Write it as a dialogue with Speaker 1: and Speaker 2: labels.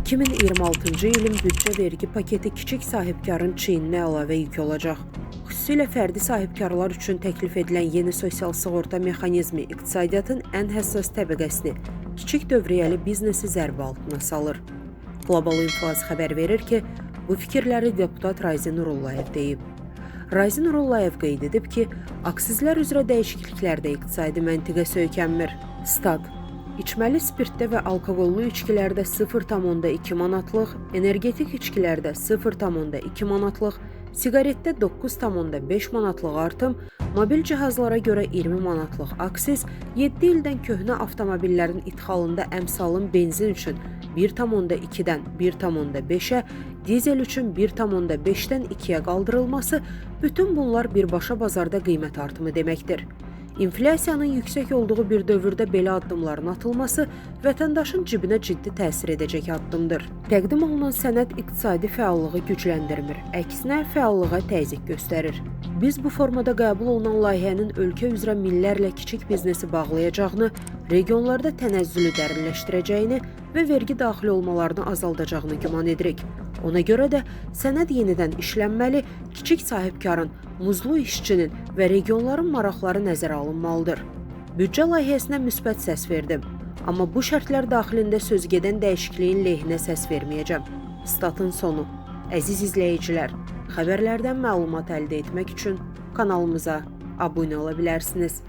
Speaker 1: 2026-cı ilin büdcə vergi paketi kiçik sahibkarın çiyninə əlavə yük olacaq. Xüsusilə fərdi sahibkarlar üçün təklif edilən yeni sosial sığorta mexanizmi iqtisadiyyatın ən həssas təbəqəsini, kiçik dövriyyəli biznesi zərbə altına salır. Global Info xəbər verir ki, bu fikirləri deputat Rayzin Nurullayev deyib. Rayzin Nurullayev qeyd edib ki, aksizlər üzrə dəyişikliklərdə iqtisadi məntiqə söykənmir. Stat: İçməli spirtdə və alkoqollu içkilərdə 0,2 manatlıq, energetik içkilərdə 0,2 manatlıq, siqaretdə 9,5 manatlıq artım, mobil cihazlara görə 20 manatlıq aksiz, 7 ildən köhnə avtomobillərin idxalında əmsalın benzin üçün 1,2-dən 1,5-ə, dizel üçün 1,5-dən 2-yə qaldırılması, bütün bunlar birbaşa bazarda qiymət artımı deməkdir. İnflyasiyanın yüksək olduğu bir dövrdə belə addımların atılması vətəndaşın cibinə ciddi təsir edəcək addımdır. Təqdim olunan sənəd iqtisadi fəallığı gücləndirmir, əksinə fəallığa təzyiq göstərir. Biz bu formada qəbul olunan layihənin ölkə üzrə minlərlə kiçik biznesi bağlayacağını, regionlarda tənəzzülü dərinləşdirəcəyini və vergi daxil olmalarını azaldacağını güman edirik. Ona görə də sənəd yenidən işlənməli, kiçik sahibkarın, muzlu işçinin və regionların maraqları nəzərə alınmalıdır. Büdcə layihəsinə müsbət səs verdim, amma bu şərtlər daxilində sözgedən dəyişikliyin lehinə səs verməyəcəm. Statın sonu. Əziz izləyicilər, xəbərlərdən məlumat əldə etmək üçün kanalımıza abunə ola bilərsiniz.